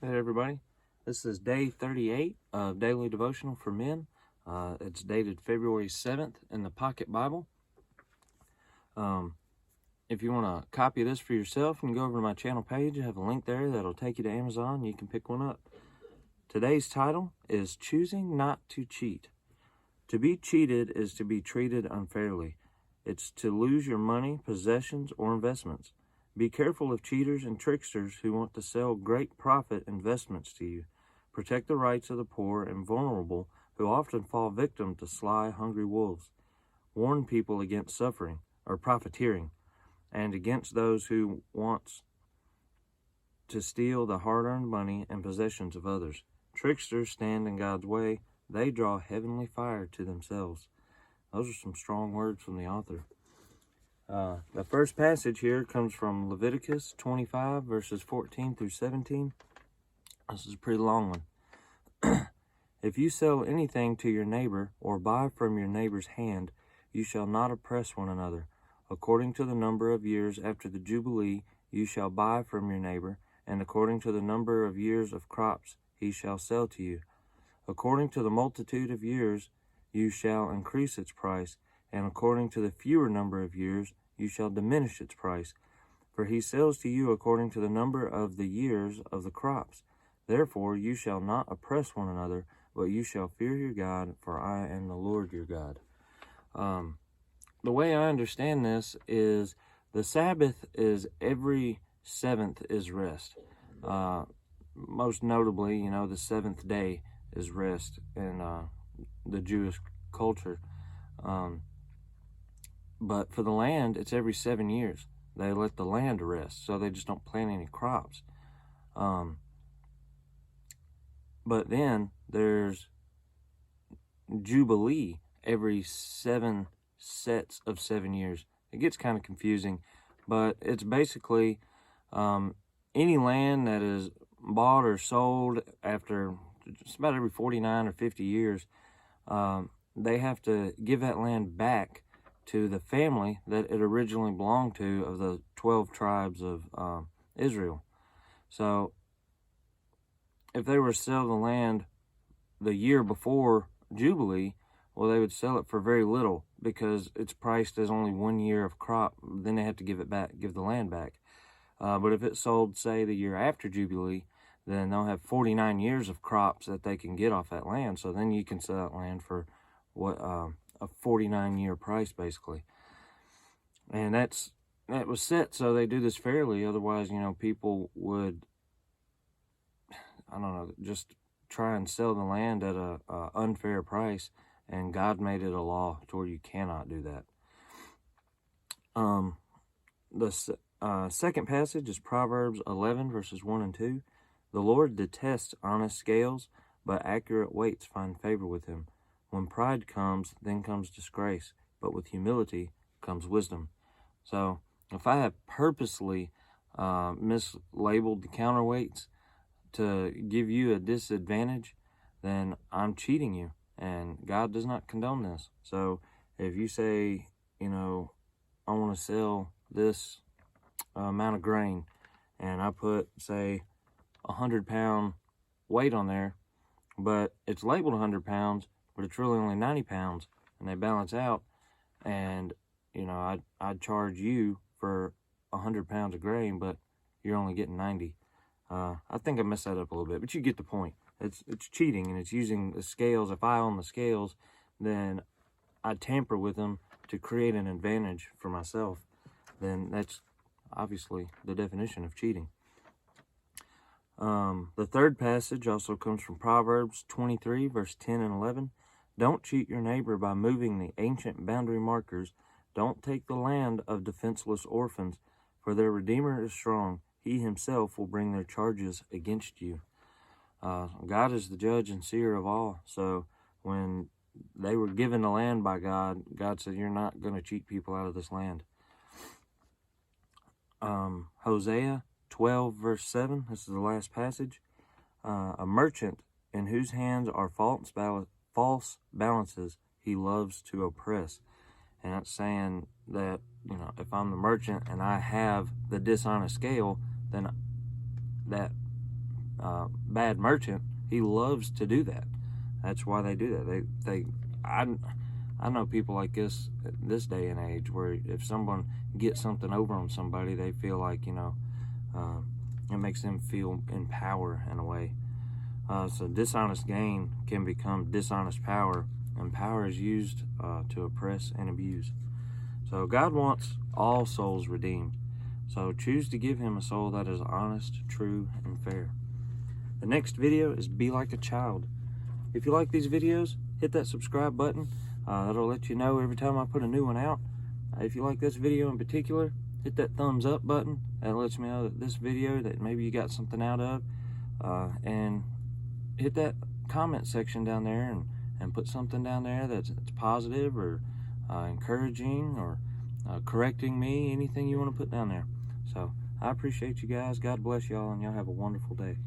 Hey everybody, this is day 38 of Daily Devotional for Men. It's dated February 7th in the Pocket Bible. If you want to copy this for yourself, you can go over to my channel page. I have a link there that'll take you to Amazon. You can pick one up. Today's title is Choosing Not to Cheat. To be cheated is to be treated unfairly. It's to lose your money, possessions, or investments. Be careful of cheaters and tricksters who want to sell great profit investments to you. Protect the rights of the poor and vulnerable who often fall victim to sly, hungry wolves. Warn people against suffering or profiteering and against those who want to steal the hard-earned money and possessions of others. Tricksters stand in God's way. They draw heavenly fire to themselves. Those are some strong words from the author. The first passage here comes from Leviticus 25, verses 14 through 17. This is a pretty long one. If you sell anything to your neighbor or buy from your neighbor's hand, you shall not oppress one another. According to the number of years after the Jubilee, you shall buy from your neighbor, and according to the number of years of crops he shall sell to you. According to the multitude of years, you shall increase its price, and according to the fewer number of years, you shall diminish its price. For he sells to you according to the number of the years of the crops. Therefore you shall not oppress one another, but you shall fear your God, for I am the Lord your God. The way I understand this is the Sabbath is every seventh is rest. Most notably, the seventh day is rest in the Jewish culture. But for the land, it's every 7 years. They let the land rest, so they just don't plant any crops. But then there's Jubilee every 7 sets of 7 years. It gets kind of confusing, but it's basically any land that is bought or sold after just about every 49 or 50 years, they have to give that land back to the family that it originally belonged to of the 12 tribes of Israel. So if they were to sell the land the year before Jubilee, well, they would sell it for very little because it's priced as only 1 year of crop. Then they have to give the land back. But if it's sold, say, the year after Jubilee, then they'll have 49 years of crops that they can get off that land. So then you can sell that land for a 49-year price, basically. And that was set so they do this fairly. Otherwise, people would, just try and sell the land at a unfair price. And God made it a law to where you cannot do that. The second passage is Proverbs 11, verses 1 and 2. The Lord detests honest scales, but accurate weights find favor with him. When pride comes, then comes disgrace, but with humility comes wisdom. So if I have purposely mislabeled the counterweights to give you a disadvantage, then I'm cheating you, and God does not condone this. So if you say, I want to sell this amount of grain, and I put, say, 100-pound weight on there, but it's labeled 100 pounds, but it's really only 90 pounds, and they balance out, and, I'd charge you for 100 pounds of grain, but you're only getting 90. I think I messed that up a little bit, but you get the point. It's cheating, and it's using the scales. If I own the scales, then I tamper with them to create an advantage for myself. Then that's obviously the definition of cheating. The third passage also comes from Proverbs 23, verse 10 and 11. Don't cheat your neighbor by moving the ancient boundary markers. Don't take the land of defenseless orphans, for their Redeemer is strong. He himself will bring their charges against you. God is the judge and seer of all. So when they were given the land by God, God said, you're not going to cheat people out of this land. Hosea 12, verse 7, this is the last passage. A merchant in whose hands are false balances, he loves to oppress. And that's saying that, if I'm the merchant and I have the dishonest scale, then that bad merchant, he loves to do that. That's why they do that. I know people like this day and age, where if someone gets something over on somebody, they feel like, it makes them feel in power in a way. So dishonest gain can become dishonest power, and power is used to oppress and abuse. So God wants all souls redeemed. So choose to give him a soul that is honest, true, and fair. The next video is Be Like a Child. If you like these videos, hit that subscribe button. That'll let you know every time I put a new one out. If you like this video in particular, hit that thumbs up button. That lets me know that this video, that maybe you got something out of. And hit that comment section down there and put something down there that's positive or encouraging or correcting me, anything you want to put down there. So I appreciate you guys. God bless y'all, and y'all have a wonderful day.